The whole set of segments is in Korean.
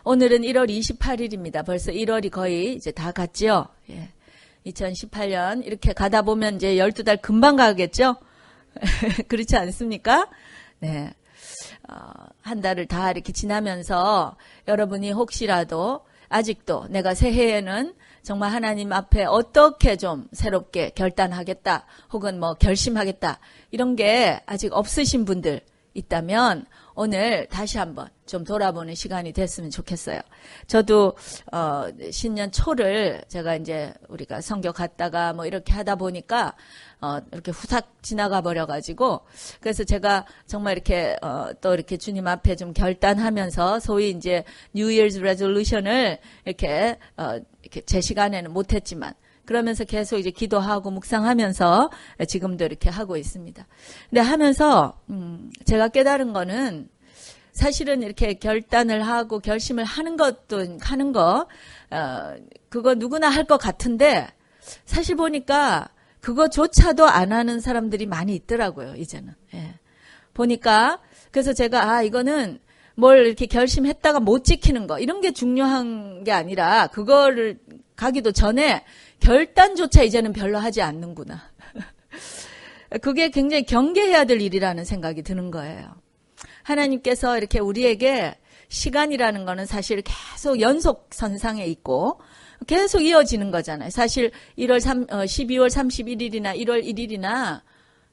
오늘은 1월 28일입니다. 벌써 1월이 거의 이제 다 갔죠. 예. 2018년 이렇게 가다 보면 이제 12달 금방 가겠죠. 그렇지 않습니까? 네. 한 달을 다 이렇게 지나면서 여러분이 혹시라도 아직도 내가 새해에는 정말 하나님 앞에 어떻게 좀 새롭게 결단하겠다 혹은 뭐 결심하겠다 이런 게 아직 없으신 분들 있다면 오늘 다시 한번 좀 돌아보는 시간이 됐으면 좋겠어요. 저도 신년 초를 제가 이제 우리가 선교 갔다가 뭐 이렇게 하다 보니까 이렇게 후삭 지나가 버려 가지고 그래서 제가 정말 이렇게 또 이렇게 주님 앞에 좀 결단하면서 소위 이제 New Year's Resolution을 이렇게 제 시간에는 못 했지만 그러면서 계속 이제 기도하고 묵상하면서 지금도 이렇게 하고 있습니다. 근데 하면서 제가 깨달은 거는 사실은 이렇게 결단을 하고 결심을 하는 것도 하는 거 그거 누구나 할 것 같은데 사실 보니까 그거조차도 안 하는 사람들이 많이 있더라고요. 이제는. 예. 보니까 그래서 제가 이거는 뭘 이렇게 결심했다가 못 지키는 거 이런 게 중요한 게 아니라 그거를 가기도 전에 결단조차 이제는 별로 하지 않는구나. 그게 굉장히 경계해야 될 일이라는 생각이 드는 거예요. 하나님께서 이렇게 우리에게 시간이라는 거는 사실 계속 연속선상에 있고 계속 이어지는 거잖아요. 사실 12월 31일이나 1월 1일이나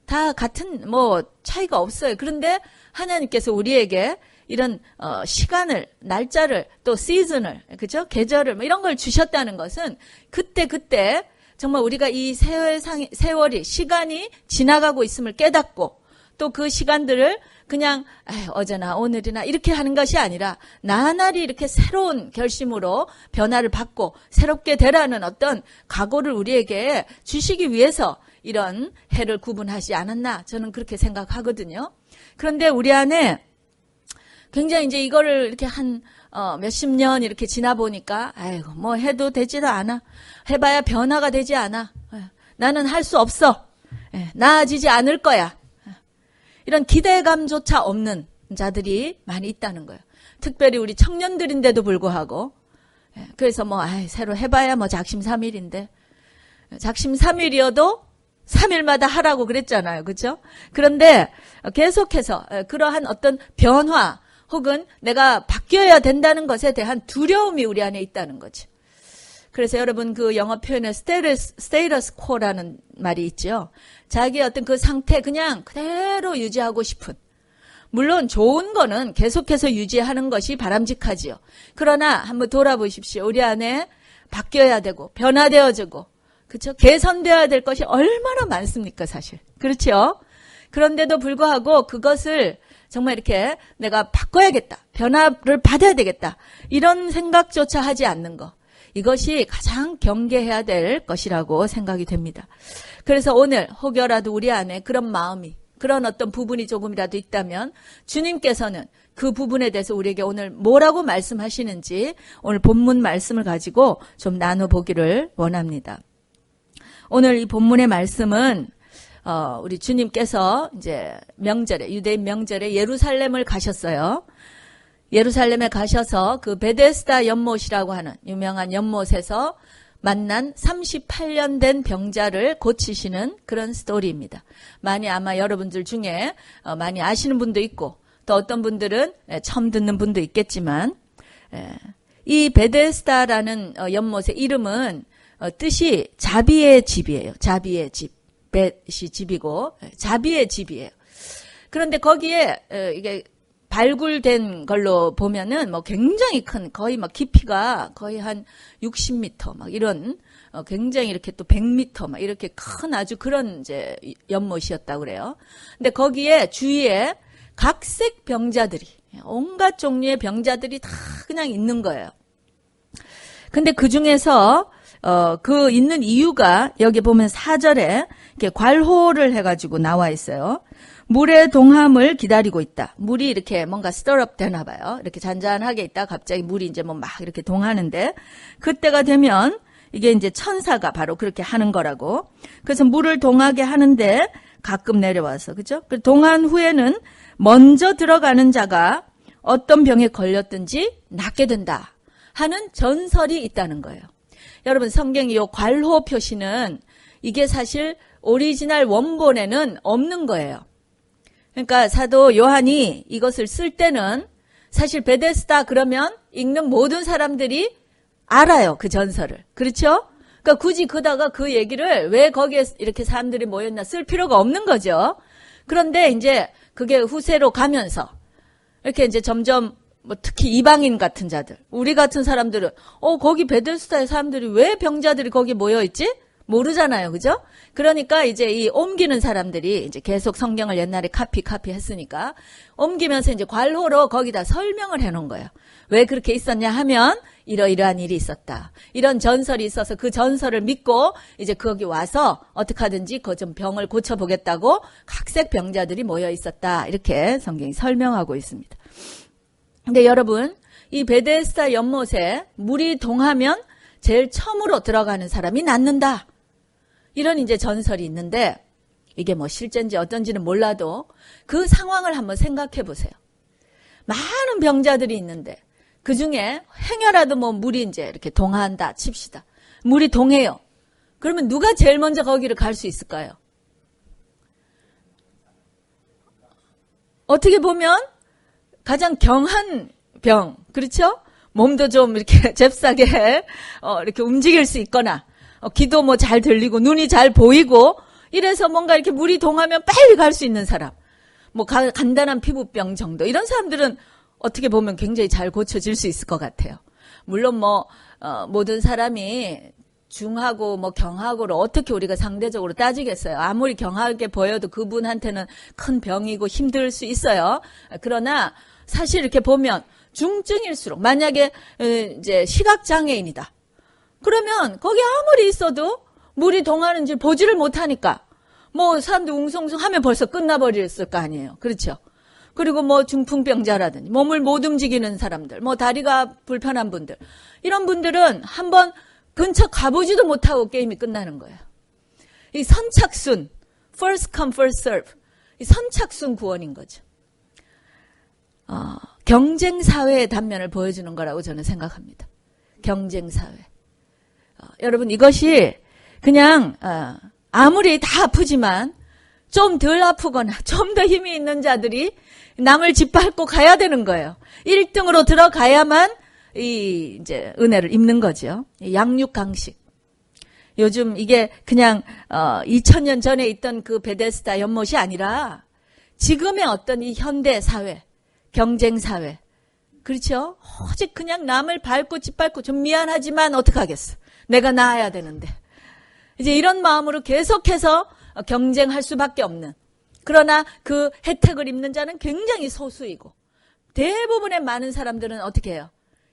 다 같은 뭐 차이가 없어요. 그런데 하나님께서 우리에게 이런 시간을, 날짜를, 또 시즌을, 그죠? 계절을 뭐 이런 걸 주셨다는 것은 그때 정말 우리가 이 세월이 시간이 지나가고 있음을 깨닫고 또 그 시간들을 그냥 어제나 오늘이나 이렇게 하는 것이 아니라 나날이 이렇게 새로운 결심으로 변화를 받고 새롭게 되라는 어떤 각오를 우리에게 주시기 위해서 이런 해를 구분하지 않았나 저는 그렇게 생각하거든요. 그런데 우리 안에 굉장히 이제 이거를 이렇게 한 몇십 년 이렇게 지나 보니까 뭐 해도 되지도 않아. 해봐야 변화가 되지 않아. 나는 할 수 없어. 나아지지 않을 거야. 이런 기대감조차 없는 자들이 많이 있다는 거예요. 특별히 우리 청년들인데도 불구하고 그래서 뭐 새로 해봐야 뭐 작심삼일인데 작심삼일이어도 3일마다 하라고 그랬잖아요. 그렇죠? 그런데 계속해서 그러한 어떤 변화 혹은 내가 바뀌어야 된다는 것에 대한 두려움이 우리 안에 있다는 거죠. 그래서 여러분 그 영어 표현에 스테이터스 코라는 말이 있죠. 자기의 어떤 그 상태 그냥 그대로 유지하고 싶은. 물론 좋은 거는 계속해서 유지하는 것이 바람직하지요. 그러나 한번 돌아보십시오. 우리 안에 바뀌어야 되고 변화되어지고 그렇죠? 개선되어야 될 것이 얼마나 많습니까 사실. 그렇죠? 그런데도 불구하고 그것을 정말 이렇게 내가 바꿔야겠다. 변화를 받아야 되겠다. 이런 생각조차 하지 않는 거. 이것이 가장 경계해야 될 것이라고 생각이 됩니다. 그래서 오늘 혹여라도 우리 안에 그런 마음이 그런 어떤 부분이 조금이라도 있다면 주님께서는 그 부분에 대해서 우리에게 오늘 뭐라고 말씀하시는지 오늘 본문 말씀을 가지고 좀 나눠보기를 원합니다. 오늘 이 본문의 말씀은 우리 주님께서 이제 명절에 유대인 명절에 예루살렘을 가셨어요. 예루살렘에 가셔서 그 베데스다 연못이라고 하는 유명한 연못에서 만난 38년 된 병자를 고치시는 그런 스토리입니다. 많이 아마 여러분들 중에 많이 아시는 분도 있고 또 어떤 분들은 처음 듣는 분도 있겠지만 이 베데스다라는 연못의 이름은 뜻이 자비의 집이에요. 자비의 집. 벳이 집이고 자비의 집이에요. 그런데 거기에 이게 발굴된 걸로 보면은 뭐 굉장히 큰 거의 막 깊이가 거의 한 60m 막 이런 굉장히 이렇게 또 100m 막 이렇게 큰 아주 그런 이제 연못이었다고 그래요. 근데 거기에 주위에 각색 병자들이 온갖 종류의 병자들이 다 그냥 있는 거예요. 근데 그 중에서 그 있는 이유가 여기 보면 4절에 이렇게 관호를 해가지고 나와 있어요. 물의 동함을 기다리고 있다. 물이 이렇게 뭔가 스터럽 되나 봐요. 이렇게 잔잔하게 있다 갑자기 물이 이제 뭐 막 이렇게 동하는데 그때가 되면 이게 이제 천사가 바로 그렇게 하는 거라고. 그래서 물을 동하게 하는데 가끔 내려와서 그죠? 동한 후에는 먼저 들어가는 자가 어떤 병에 걸렸든지 낫게 된다 하는 전설이 있다는 거예요. 여러분, 성경의 이 괄호 표시는 이게 사실 오리지널 원본에는 없는 거예요. 그러니까 사도 요한이 이것을 쓸 때는 사실 베데스다 그러면 읽는 모든 사람들이 알아요, 그 전설을. 그렇죠? 그러니까 굳이 그다가 그 얘기를 왜 거기에 이렇게 사람들이 모였나 쓸 필요가 없는 거죠. 그런데 이제 그게 후세로 가면서 이렇게 이제 점점 뭐 특히 이방인 같은 자들, 우리 같은 사람들은 거기 베데스다의 사람들이 왜 병자들이 거기 모여 있지? 모르잖아요. 그죠? 그러니까 이제 이 옮기는 사람들이 이제 계속 성경을 옛날에 카피 했으니까 옮기면서 이제 괄호로 거기다 설명을 해 놓은 거예요. 왜 그렇게 있었냐 하면 이러이러한 일이 있었다. 이런 전설이 있어서 그 전설을 믿고 이제 거기 와서 어떻게 하든지 그 좀 병을 고쳐보겠다고 각색 병자들이 모여 있었다. 이렇게 성경이 설명하고 있습니다. 근데 여러분, 이 베데스다 연못에 물이 동하면 제일 처음으로 들어가는 사람이 낫는다. 이런 이제 전설이 있는데 이게 뭐 실제인지 어떤지는 몰라도 그 상황을 한번 생각해 보세요. 많은 병자들이 있는데 그 중에 행여라도 뭐 물이 이제 이렇게 동한다 칩시다. 물이 동해요. 그러면 누가 제일 먼저 거기를 갈 수 있을까요? 어떻게 보면 가장 경한 병, 그렇죠? 몸도 좀 이렇게 잽싸게 이렇게 움직일 수 있거나 귀도 뭐 잘 들리고 눈이 잘 보이고 이래서 뭔가 이렇게 물이 동하면 빨리 갈 수 있는 사람, 뭐 간단한 피부병 정도, 이런 사람들은 어떻게 보면 굉장히 잘 고쳐질 수 있을 것 같아요. 물론 뭐 모든 사람이 중하고 뭐 경하고를 어떻게 우리가 상대적으로 따지겠어요. 아무리 경하게 보여도 그분한테는 큰 병이고 힘들 수 있어요. 그러나 사실 이렇게 보면 중증일수록, 만약에 이제 시각장애인이다. 그러면 거기 아무리 있어도 물이 동하는지 보지를 못하니까 뭐 사람들 웅성웅성 하면 벌써 끝나버렸을 거 아니에요. 그렇죠? 그리고 뭐 중풍병자라든지 몸을 못 움직이는 사람들, 뭐 다리가 불편한 분들, 이런 분들은 한번 근처 가보지도 못하고 게임이 끝나는 거예요. 이 선착순, first come first serve, 이 선착순 구원인 거죠. 경쟁사회의 단면을 보여주는 거라고 저는 생각합니다. 경쟁사회. 여러분, 이것이 그냥 아무리 다 아프지만 좀 덜 아프거나 좀 더 힘이 있는 자들이 남을 짓밟고 가야 되는 거예요. 1등으로 들어가야만 이제 은혜를 입는 거죠. 양육강식. 요즘 이게 그냥 2000년 전에 있던 그 베데스다 연못이 아니라 지금의 어떤 이 현대 사회, 경쟁 사회, 그렇죠? 오직 그냥 남을 밟고 짓밟고 좀 미안하지만 어떡하겠어. 내가 나아야 되는데. 이제 이런 마음으로 계속해서 경쟁할 수밖에 없는. 그러나 그 혜택을 입는 자는 굉장히 소수이고 대부분의 많은 사람들은 어떻게 해요?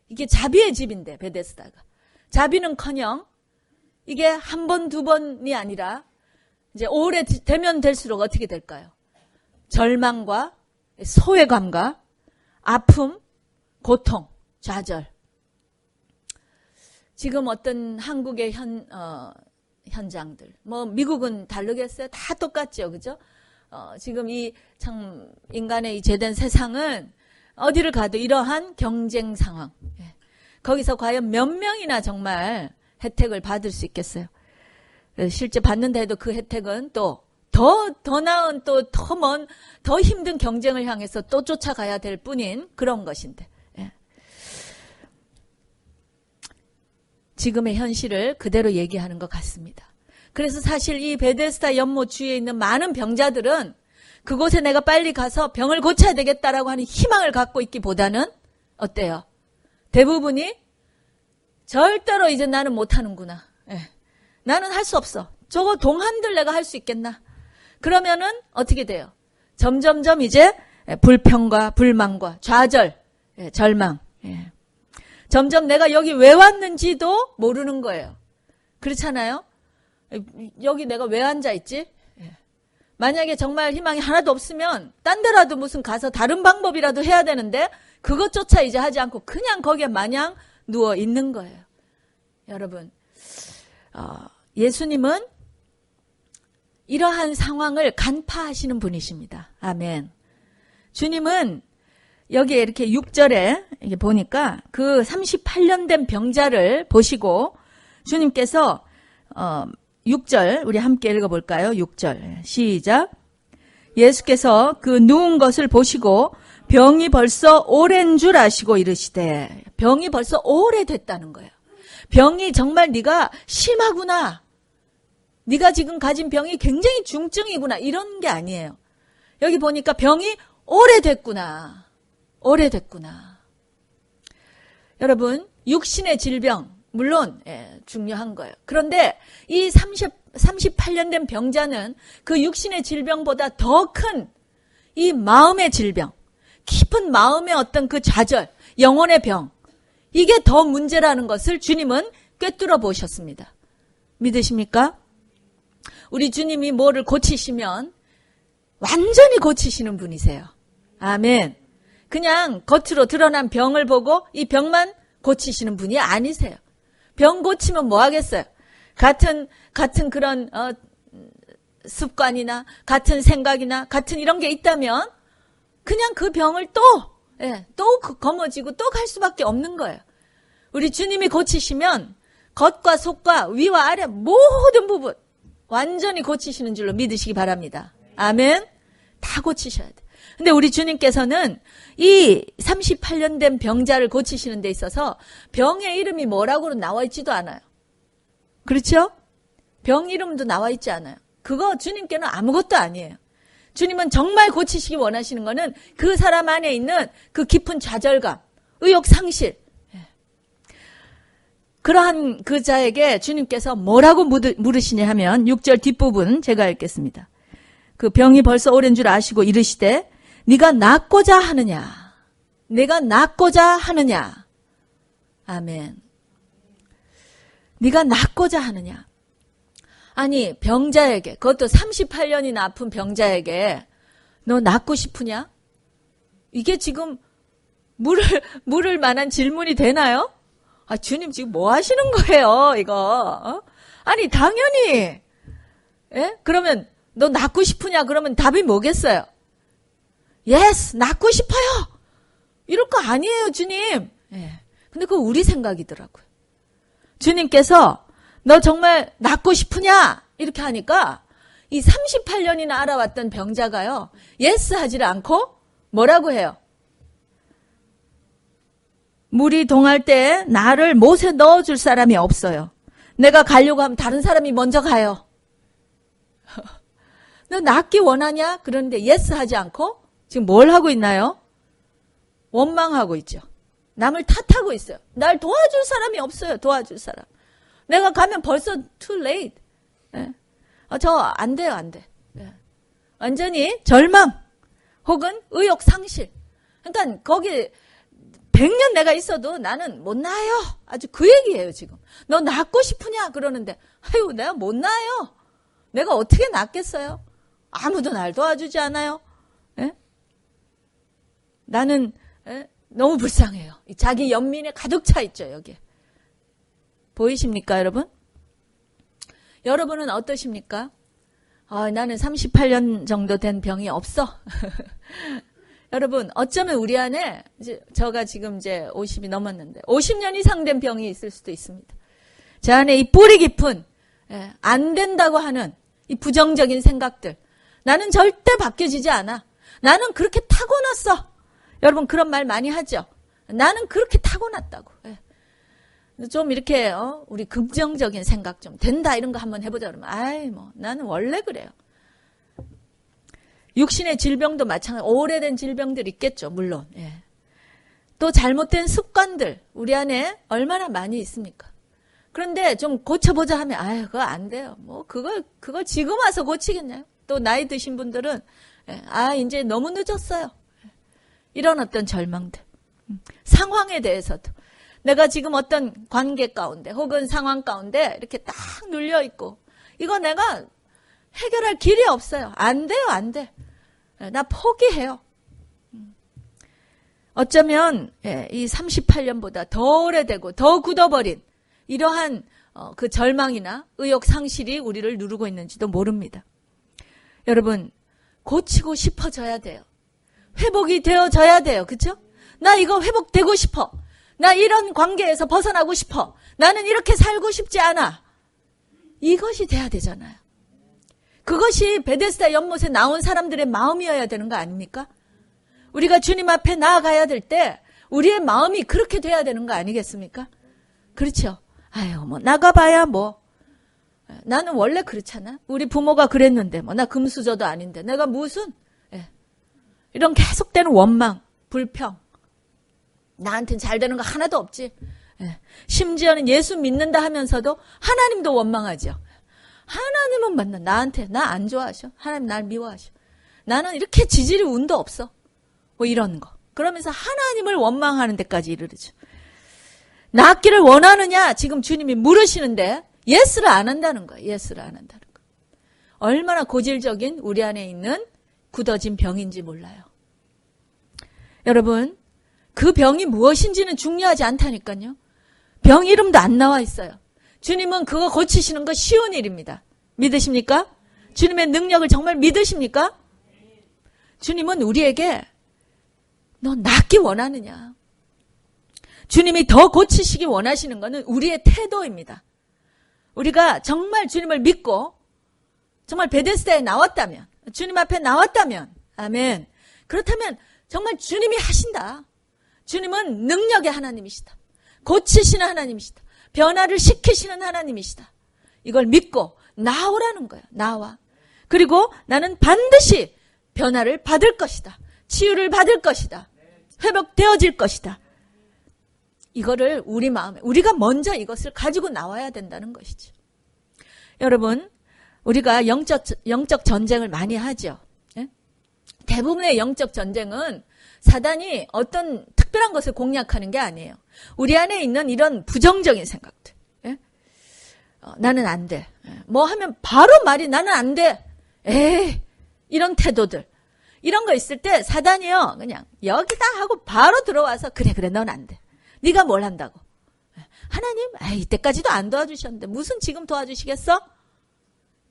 이게 자비의 집인데, 베데스다가. 자비는커녕 이게 한 번, 두 번이 아니라 이제 오래 되면 될수록 어떻게 될까요? 절망과 소외감과 아픔, 고통, 좌절. 지금 어떤 한국의 현장들, 뭐 미국은 다르겠어요? 다 똑같죠, 그죠? 지금 이 참 인간의 이 죄된 세상은 어디를 가도 이러한 경쟁 상황. 거기서 과연 몇 명이나 정말 혜택을 받을 수 있겠어요? 실제 받는다 해도 그 혜택은 또 더 나은 또 더 먼, 더 힘든 경쟁을 향해서 또 쫓아가야 될 뿐인 그런 것인데. 지금의 현실을 그대로 얘기하는 것 같습니다. 그래서 사실 이 베데스다 연못 주위에 있는 많은 병자들은 그곳에 내가 빨리 가서 병을 고쳐야 되겠다라고 하는 희망을 갖고 있기보다는 어때요? 대부분이 절대로 이제 나는 못하는구나. 나는 할 수 없어. 저거 동한들 내가 할 수 있겠나? 그러면은 어떻게 돼요? 점점점 이제 불평과 불만과 좌절, 절망. 점점 내가 여기 왜 왔는지도 모르는 거예요. 그렇잖아요? 여기 내가 왜 앉아 있지? 만약에 정말 희망이 하나도 없으면 딴 데라도 무슨 가서 다른 방법이라도 해야 되는데 그것조차 이제 하지 않고 그냥 거기에 마냥 누워 있는 거예요. 여러분, 예수님은 이러한 상황을 간파하시는 분이십니다. 아멘. 주님은 여기에 이렇게 6절에 이렇게 보니까 그 38년 된 병자를 보시고 주님께서 6절 우리 함께 읽어볼까요? 6절 시작. 예수께서 그 누운 것을 보시고 병이 벌써 오랜 줄 아시고 이르시되, 병이 벌써 오래됐다는 거예요. 병이 정말 네가 심하구나, 네가 지금 가진 병이 굉장히 중증이구나, 이런 게 아니에요. 여기 보니까 병이 오래됐구나. 여러분, 육신의 질병 물론 중요한 거예요. 그런데 이 38년 된 병자는 그 육신의 질병보다 더 큰 이 마음의 질병, 깊은 마음의 어떤 그 좌절, 영혼의 병, 이게 더 문제라는 것을 주님은 꿰뚫어 보셨습니다. 믿으십니까? 우리 주님이 뭐를 고치시면 완전히 고치시는 분이세요. 아멘. 그냥 겉으로 드러난 병을 보고 이 병만 고치시는 분이 아니세요. 병 고치면 뭐 하겠어요? 같은 그런 습관이나 같은 생각이나 같은 이런 게 있다면 그냥 그 병을 또 거머쥐고 또 갈 수밖에 없는 거예요. 우리 주님이 고치시면 겉과 속과 위와 아래 모든 부분 완전히 고치시는 줄로 믿으시기 바랍니다. 아멘. 다 고치셔야 돼. 근데 우리 주님께서는 이 38년 된 병자를 고치시는 데 있어서 병의 이름이 뭐라고는 나와 있지도 않아요. 그렇죠? 병 이름도 나와 있지 않아요. 그거 주님께는 아무것도 아니에요. 주님은 정말 고치시기 원하시는 거는 그 사람 안에 있는 그 깊은 좌절감, 의욕 상실. 그러한 그 자에게 주님께서 뭐라고 물으시냐 하면 6절 뒷부분 제가 읽겠습니다. 그 병이 벌써 오랜 줄 아시고 이르시되 네가 낫고자 하느냐. 내가 낫고자 하느냐. 아멘. 네가 낫고자 하느냐. 아니, 병자에게, 그것도 38년이나 아픈 병자에게 너 낫고 싶으냐? 이게 지금 물을 만한 질문이 되나요? 아, 주님 지금 뭐 하시는 거예요, 이거? 아니, 당연히. 예? 그러면 너 낫고 싶으냐? 그러면 답이 뭐겠어요? Yes, 낫고 싶어요. 이럴 거 아니에요, 주님. 예. 근데 그거 우리 생각이더라고요. 주님께서 너 정말 낫고 싶으냐? 이렇게 하니까 이 38년이나 알아왔던 병자가요. 예스 하지를 않고 뭐라고 해요? 물이 동할 때 나를 못에 넣어줄 사람이 없어요. 내가 가려고 하면 다른 사람이 먼저 가요. 너 낫기 원하냐? 그런데 예스 하지 않고 지금 뭘 하고 있나요? 원망하고 있죠. 남을 탓하고 있어요. 날 도와줄 사람이 없어요. 도와줄 사람. 내가 가면 벌써 too late. 예. 저 안 돼요, 안 돼. 예. 완전히 절망 혹은 의욕 상실. 그러니까 거기 100년 내가 있어도 나는 못 나요. 아주 그 얘기예요, 지금. 너 낫고 싶으냐? 그러는데 아유, 내가 못 나요. 내가 어떻게 낫겠어요? 아무도 날 도와주지 않아요. 예? 나는 너무 불쌍해요. 자기 연민에 가득 차 있죠, 여기에. 보이십니까, 여러분? 여러분은 어떠십니까? 나는 38년 정도 된 병이 없어. 여러분, 어쩌면 우리 안에, 제가 지금 이제 50이 넘었는데, 50년 이상 된 병이 있을 수도 있습니다. 제 안에 이 뿌리 깊은, 안 된다고 하는 이 부정적인 생각들. 나는 절대 바뀌어지지 않아. 나는 그렇게 타고났어. 여러분, 그런 말 많이 하죠? 나는 그렇게 타고났다고. 좀 이렇게 우리 긍정적인 생각 좀 된다 이런 거 한번 해보자 그러면 아이 뭐 나는 원래 그래요. 육신의 질병도 마찬가지. 오래된 질병들 있겠죠, 물론. 예. 또 잘못된 습관들 우리 안에 얼마나 많이 있습니까? 그런데 좀 고쳐보자 하면 아유 그거 안 돼요. 뭐 그걸 지금 와서 고치겠나요? 또 나이 드신 분들은 이제 너무 늦었어요. 이런 어떤 절망들, 상황에 대해서도. 내가 지금 어떤 관계 가운데 혹은 상황 가운데 이렇게 딱 눌려 있고 이거 내가 해결할 길이 없어요. 안 돼요, 안 돼. 나 포기해요. 어쩌면 이 38년보다 더 오래되고 더 굳어버린 이러한 그 절망이나 의욕 상실이 우리를 누르고 있는지도 모릅니다. 여러분, 고치고 싶어져야 돼요. 회복이 되어져야 돼요. 그쵸? 나 이거 회복되고 싶어. 나 이런 관계에서 벗어나고 싶어. 나는 이렇게 살고 싶지 않아. 이것이 돼야 되잖아요. 그것이 베데스다 연못에 나온 사람들의 마음이어야 되는 거 아닙니까? 우리가 주님 앞에 나아가야 될 때 우리의 마음이 그렇게 돼야 되는 거 아니겠습니까? 그렇죠? 아유, 뭐 나가봐야 뭐. 나는 원래 그렇잖아. 우리 부모가 그랬는데 뭐 나 금수저도 아닌데 내가 무슨 이런 계속되는 원망, 불평. 나한텐 잘 되는 거 하나도 없지. 심지어는 예수 믿는다 하면서도 하나님도 원망하죠. 하나님은 맞나 나한테 나 안 좋아하셔. 하나님 날 미워하셔. 나는 이렇게 지질이 운도 없어. 뭐 이런 거. 그러면서 하나님을 원망하는 데까지 이르르죠. 낫기를 원하느냐 지금 주님이 물으시는데 예스를 안 한다는 거예요. 예스를 안 한다는 거. 얼마나 고질적인 우리 안에 있는 굳어진 병인지 몰라요. 여러분, 그 병이 무엇인지는 중요하지 않다니까요. 병 이름도 안 나와 있어요. 주님은 그거 고치시는 거 쉬운 일입니다. 믿으십니까? 주님의 능력을 정말 믿으십니까? 주님은 우리에게 너 낫기 원하느냐? 주님이 더 고치시기 원하시는 것은 우리의 태도입니다. 우리가 정말 주님을 믿고 정말 베데스다에 나왔다면, 주님 앞에 나왔다면, 아멘. 그렇다면 정말 주님이 하신다. 주님은 능력의 하나님이시다. 고치시는 하나님이시다. 변화를 시키시는 하나님이시다. 이걸 믿고 나오라는 거야. 나와. 그리고 나는 반드시 변화를 받을 것이다. 치유를 받을 것이다. 회복되어질 것이다. 이거를 우리 마음에, 우리가 먼저 이것을 가지고 나와야 된다는 것이죠. 여러분, 우리가 영적 전쟁을 많이 하죠. 예? 대부분의 영적 전쟁은 사단이 어떤 특별한 것을 공략하는 게 아니에요. 우리 안에 있는 이런 부정적인 생각들. 예? 나는 안 돼. 뭐 하면 바로 말이 나는 안 돼. 에이, 이런 태도들. 이런 거 있을 때 사단이요. 그냥 여기다 하고 바로 들어와서 그래 넌 안 돼. 네가 뭘 한다고. 하나님 이때까지도 안 도와주셨는데 무슨 지금 도와주시겠어?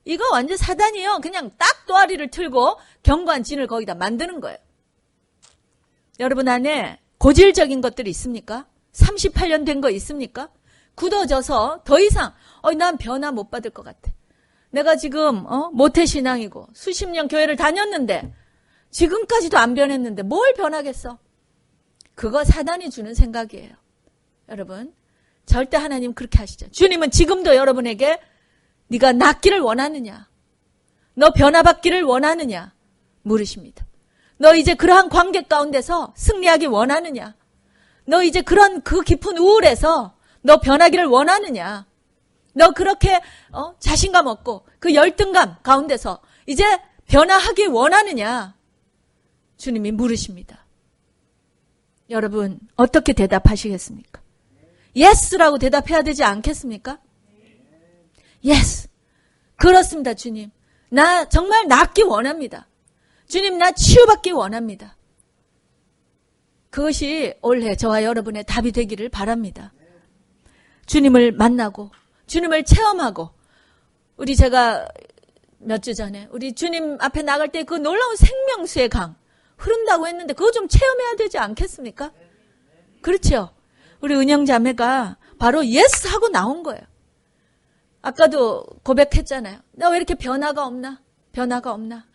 이거 완전 사단이요. 그냥 딱 또아리를 틀고 경관진을 거기다 만드는 거예요. 여러분 안에 고질적인 것들이 있습니까? 38년 된 거 있습니까? 굳어져서 더 이상 난 변화 못 받을 것 같아. 내가 지금 모태신앙이고 수십 년 교회를 다녔는데 지금까지도 안 변했는데 뭘 변하겠어? 그거 사단이 주는 생각이에요. 여러분, 절대 하나님 그렇게 하시죠. 주님은 지금도 여러분에게 네가 낫기를 원하느냐? 너 변화받기를 원하느냐? 물으십니다. 너 이제 그러한 관계 가운데서 승리하기 원하느냐? 너 이제 그런 그 깊은 우울에서 너 변하기를 원하느냐? 너 그렇게 자신감 없고 그 열등감 가운데서 이제 변화하기 원하느냐? 주님이 물으십니다. 여러분 어떻게 대답하시겠습니까? 예스라고 대답해야 되지 않겠습니까? 예스. 그렇습니다. 주님. 나 정말 낫기 원합니다. 주님 나 치유받기 원합니다. 그것이 올해 저와 여러분의 답이 되기를 바랍니다. 주님을 만나고 주님을 체험하고 우리 제가 몇 주 전에 우리 주님 앞에 나갈 때 그 놀라운 생명수의 강 흐른다고 했는데 그거 좀 체험해야 되지 않겠습니까? 그렇죠? 우리 은영자매가 바로 예스 하고 나온 거예요. 아까도 고백했잖아요. 나 왜 이렇게 변화가 없나? 변화가 없나?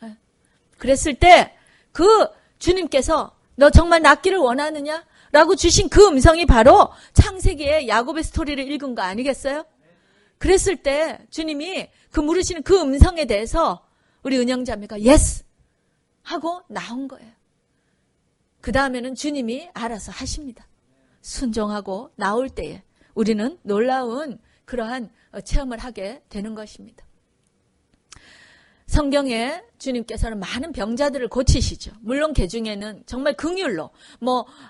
그랬을 때 그 주님께서 너 정말 낫기를 원하느냐? 라고 주신 그 음성이 바로 창세기의 야곱의 스토리를 읽은 거 아니겠어요? 그랬을 때 주님이 그 물으시는 그 음성에 대해서 우리 은영자매가 예스 하고 나온 거예요. 그 다음에는 주님이 알아서 하십니다. 순종하고 나올 때에 우리는 놀라운 그러한 체험을 하게 되는 것입니다. 성경에 주님께서는 많은 병자들을 고치시죠. 물론 그 중에는 정말 긍휼로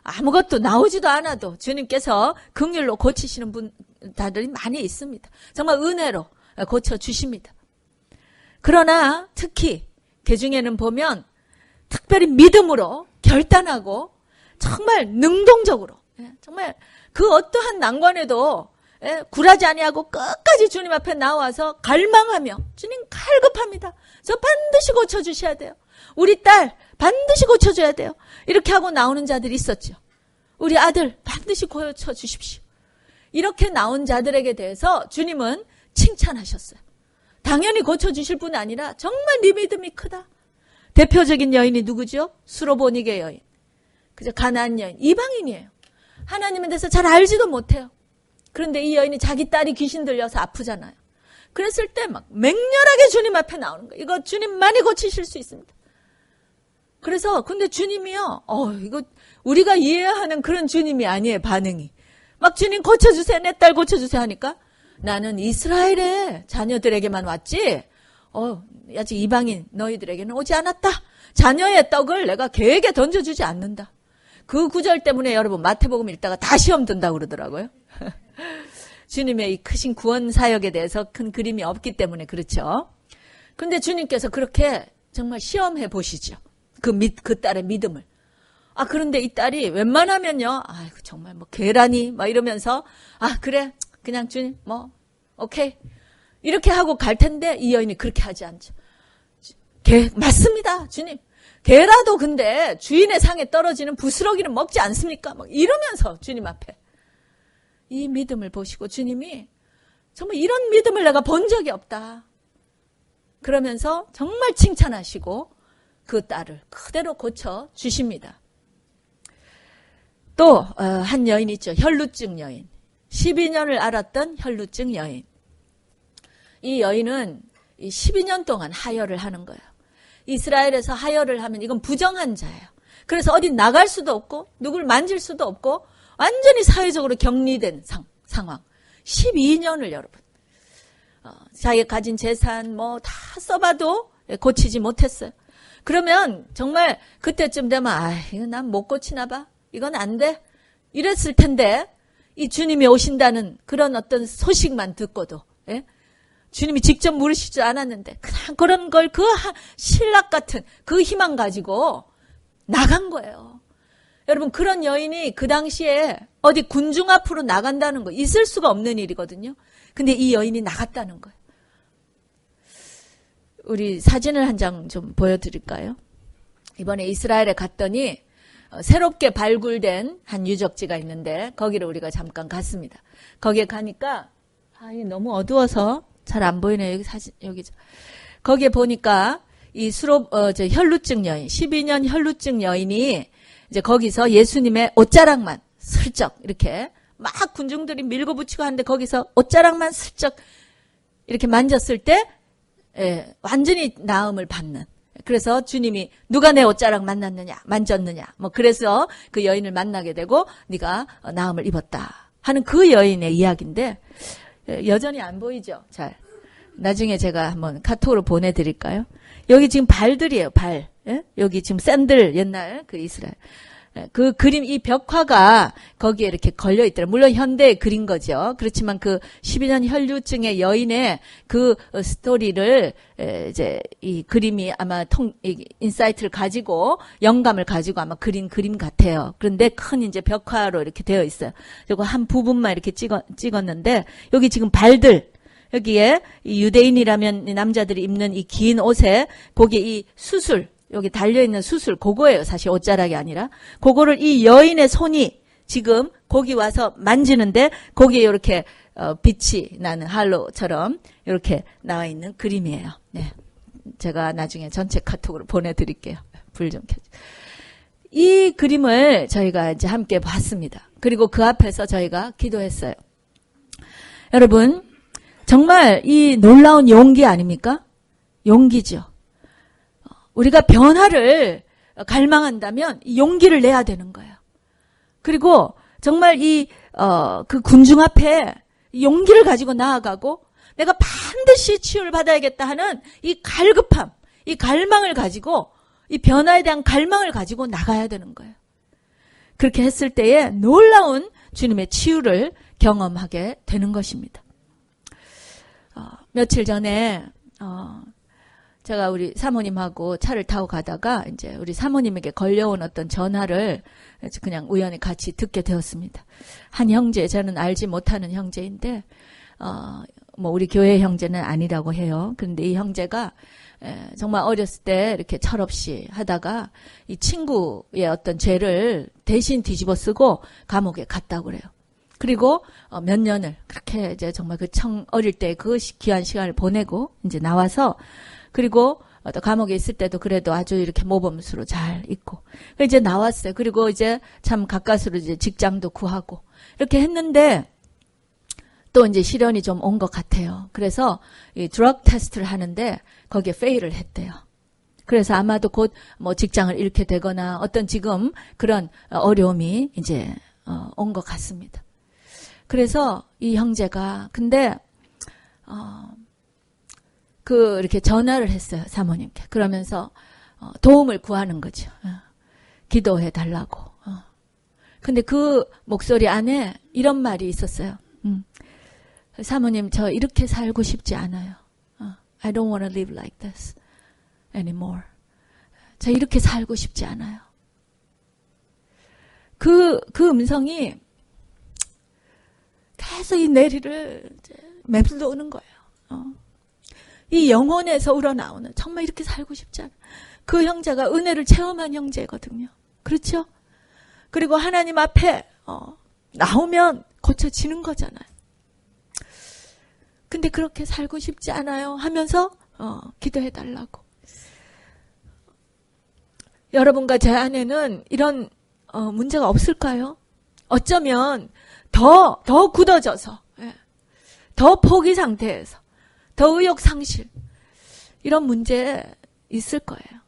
아무것도 나오지도 않아도 주님께서 긍휼로 고치시는 분들이 많이 있습니다. 정말 은혜로 고쳐주십니다. 그러나 특히 그 중에는 보면 특별히 믿음으로 결단하고 정말 능동적으로 정말 그 어떠한 난관에도 굴하지 아니하고 끝까지 주님 앞에 나와서 갈망하며 주님 갈급합니다. 저 반드시 고쳐주셔야 돼요. 우리 딸 반드시 고쳐줘야 돼요. 이렇게 하고 나오는 자들이 있었죠. 우리 아들 반드시 고쳐주십시오. 이렇게 나온 자들에게 대해서 주님은 칭찬하셨어요. 당연히 고쳐주실 뿐 아니라 정말 네 믿음이 크다. 대표적인 여인이 누구죠? 수로보니게 여인. 그죠? 가나안 여인. 이방인이에요. 하나님에 대해서 잘 알지도 못해요. 그런데 이 여인이 자기 딸이 귀신 들려서 아프잖아요. 그랬을 때 막 맹렬하게 주님 앞에 나오는 거예요. 이거 주님 많이 고치실 수 있습니다. 그래서 근데 주님이요. 이거 우리가 이해하는 그런 주님이 아니에요. 반응이. 막 주님 고쳐주세요. 내 딸 고쳐주세요 하니까 나는 이스라엘의 자녀들에게만 왔지 아직 이방인 너희들에게는 오지 않았다. 자녀의 떡을 내가 개에게 던져주지 않는다. 그 구절 때문에 여러분 마태복음 읽다가 다 시험 든다고 그러더라고요. 주님의 이 크신 구원 사역에 대해서 큰 그림이 없기 때문에 그렇죠. 근데 주님께서 그렇게 정말 시험해 보시죠. 그 딸의 믿음을. 그런데 이 딸이 웬만하면요. 아이고 정말 뭐 계란이 막 이러면서 그래 그냥 주님 오케이 이렇게 하고 갈 텐데 이 여인이 그렇게 하지 않죠. 맞습니다 주님. 개라도 근데 주인의 상에 떨어지는 부스러기는 먹지 않습니까? 막 이러면서 주님 앞에 이 믿음을 보시고 주님이 정말 이런 믿음을 내가 본 적이 없다. 그러면서 정말 칭찬하시고 그 딸을 그대로 고쳐 주십니다. 또 한 여인 있죠. 혈루증 여인. 12년을 앓았던 혈루증 여인. 이 여인은 12년 동안 하혈을 하는 거예요. 이스라엘에서 하혈을 하면 이건 부정한 자예요. 그래서 어디 나갈 수도 없고 누굴 만질 수도 없고 완전히 사회적으로 격리된 상황. 12년을 여러분. 자기가 가진 재산 다 써봐도 고치지 못했어요. 그러면 정말 그때쯤 되면 이거 난 못 고치나 봐. 이건 안 돼. 이랬을 텐데 이 주님이 오신다는 그런 어떤 소식만 듣고도 주님이 직접 물으시지 않았는데 그냥 그런 걸 그 신락 같은 그 희망 가지고 나간 거예요. 여러분 그런 여인이 그 당시에 어디 군중 앞으로 나간다는 거 있을 수가 없는 일이거든요. 근데 이 여인이 나갔다는 거예요. 우리 사진을 한 장 좀 보여드릴까요? 이번에 이스라엘에 갔더니 새롭게 발굴된 한 유적지가 있는데 거기를 우리가 잠깐 갔습니다. 거기에 가니까 너무 어두워서 잘 안 보이네요. 여기 사진 여기 거기에 보니까 이 혈루증 여인 12년 혈루증 여인이 이제 거기서 예수님의 옷자락만 슬쩍 이렇게 막 군중들이 밀고 붙이고 하는데 거기서 옷자락만 슬쩍 이렇게 만졌을 때 완전히 나음을 받는. 그래서 주님이 누가 내 옷자락 만졌느냐 그래서 그 여인을 만나게 되고 네가 나음을 입었다 하는 그 여인의 이야기인데 여전히 안 보이죠? 잘. 나중에 제가 한번 카톡으로 보내드릴까요? 여기 지금 발들이에요, 발. 여기 지금 샌들 옛날 그 이스라엘. 그 그림, 이 벽화가 거기에 이렇게 걸려있더라. 물론 현대에 그린 거죠. 그렇지만 그 12년 혈류증의 여인의 그 스토리를 이제 이 그림이 아마 인사이트를 가지고 영감을 가지고 아마 그린 그림 같아요. 그런데 큰 이제 벽화로 이렇게 되어 있어요. 이거 한 부분만 이렇게 찍었는데 여기 지금 발들. 여기에 이 유대인이라면 남자들이 입는 이 긴 옷에 거기에 이 수술 여기 달려있는 수술 그거예요. 사실 옷자락이 아니라 그거를 이 여인의 손이 지금 거기 와서 만지는데 거기에 이렇게 빛이 나는 할로처럼 이렇게 나와 있는 그림이에요. 네, 제가 나중에 전체 카톡으로 보내드릴게요. 불 좀 켜줘. 이 그림을 저희가 이제 함께 봤습니다. 그리고 그 앞에서 저희가 기도했어요. 여러분 정말 이 놀라운 용기 아닙니까? 용기죠. 우리가 변화를 갈망한다면 용기를 내야 되는 거예요. 그리고 정말 그 군중 앞에 용기를 가지고 나아가고 내가 반드시 치유를 받아야겠다 하는 이 갈급함, 이 갈망을 가지고 이 변화에 대한 갈망을 가지고 나가야 되는 거예요. 그렇게 했을 때에 놀라운 주님의 치유를 경험하게 되는 것입니다. 며칠 전에 제가 우리 사모님하고 차를 타고 가다가 이제 우리 사모님에게 걸려온 어떤 전화를 그냥 우연히 같이 듣게 되었습니다. 한 형제, 저는 알지 못하는 형제인데 뭐 우리 교회 형제는 아니라고 해요. 그런데 이 형제가 정말 어렸을 때 이렇게 철없이 하다가 이 친구의 어떤 죄를 대신 뒤집어 쓰고 감옥에 갔다고 그래요. 그리고 몇 년을 그렇게 이제 정말 그 어릴 때 그 귀한 시간을 보내고 이제 나와서, 그리고 또 감옥에 있을 때도 그래도 아주 이렇게 모범수로 잘 있고, 이제 나왔어요. 그리고 이제 참 가까스로 이제 직장도 구하고 이렇게 했는데 또 이제 시련이 좀 온 것 같아요. 그래서 이 드러그 테스트를 하는데 거기에 페일을 했대요. 그래서 아마도 곧 뭐 직장을 잃게 되거나 어떤 지금 그런 어려움이 이제 온 것 같습니다. 그래서 이 형제가 근데 이렇게 전화를 했어요, 사모님께. 그러면서 도움을 구하는 거죠. 기도해 달라고. 근데 그 목소리 안에 이런 말이 있었어요. 사모님, 저 이렇게 살고 싶지 않아요. I don't want to live like this anymore. 저 이렇게 살고 싶지 않아요. 그 음성이 계속 이 내리를 맴돌 오는 거예요. 이 영혼에서 우러나오는, 정말 이렇게 살고 싶지 않아요. 그 형제가 은혜를 체험한 형제거든요. 그렇죠? 그리고 하나님 앞에 나오면 고쳐지는 거잖아요. 근데 그렇게 살고 싶지 않아요 하면서 기도해 달라고. 여러분과 제 안에는 이런 문제가 없을까요? 어쩌면 더 굳어져서, 더 포기 상태에서, 더 의욕 상실, 이런 문제 있을 거예요.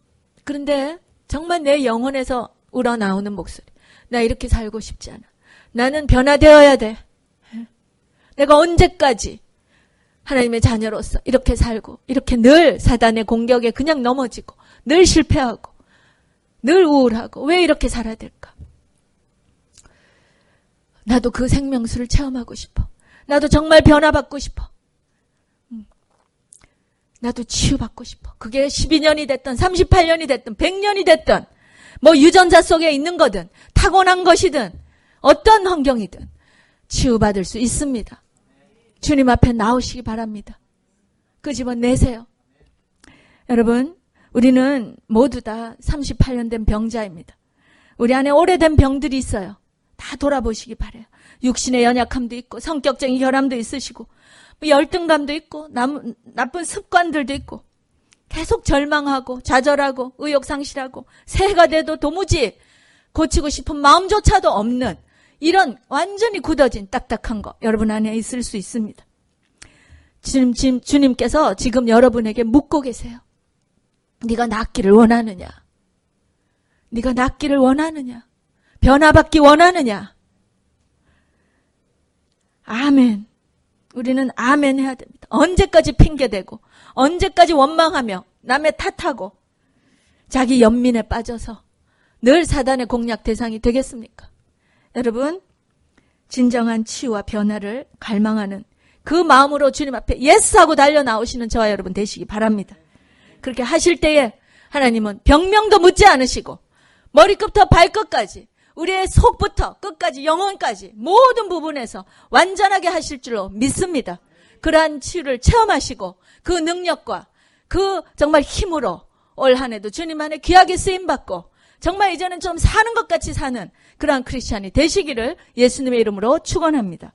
그런데 정말 내 영혼에서 우러나오는 목소리, 나 이렇게 살고 싶지 않아. 나는 변화되어야 돼. 내가 언제까지 하나님의 자녀로서 이렇게 살고, 이렇게 늘 사단의 공격에 그냥 넘어지고, 늘 실패하고, 늘 우울하고, 왜 이렇게 살아야 될까? 나도 그 생명수를 체험하고 싶어. 나도 정말 변화받고 싶어. 나도 치유받고 싶어. 그게 12년이 됐든 38년이 됐든 100년이 됐든 뭐 유전자 속에 있는 거든 타고난 것이든 어떤 환경이든 치유받을 수 있습니다. 주님 앞에 나오시기 바랍니다. 그 집은 내세요. 여러분, 우리는 모두 다 38년 된 병자입니다. 우리 안에 오래된 병들이 있어요. 다 돌아보시기 바라요. 육신의 연약함도 있고 성격적인 결함도 있으시고 열등감도 있고 나쁜 습관들도 있고 계속 절망하고 좌절하고 의욕상실하고 새해가 돼도 도무지 고치고 싶은 마음조차도 없는 이런 완전히 굳어진 딱딱한 거 여러분 안에 있을 수 있습니다. 주님께서 지금 여러분에게 묻고 계세요. 네가 낫기를 원하느냐? 네가 낫기를 원하느냐? 변화받기 원하느냐? 아멘. 우리는 아멘 해야 됩니다. 언제까지 핑계대고 언제까지 원망하며 남의 탓하고 자기 연민에 빠져서 늘 사단의 공략 대상이 되겠습니까? 여러분, 진정한 치유와 변화를 갈망하는 그 마음으로 주님 앞에 예스하고 달려 나오시는 저와 여러분 되시기 바랍니다. 그렇게 하실 때에 하나님은 병명도 묻지 않으시고 머리끝부터 발끝까지 우리의 속부터 끝까지 영혼까지 모든 부분에서 완전하게 하실 줄로 믿습니다. 그러한 치유를 체험하시고 그 능력과 그 정말 힘으로 올 한 해도 주님 안에 귀하게 쓰임받고 정말 이제는 좀 사는 것 같이 사는 그러한 크리스찬이 되시기를 예수님의 이름으로 축원합니다.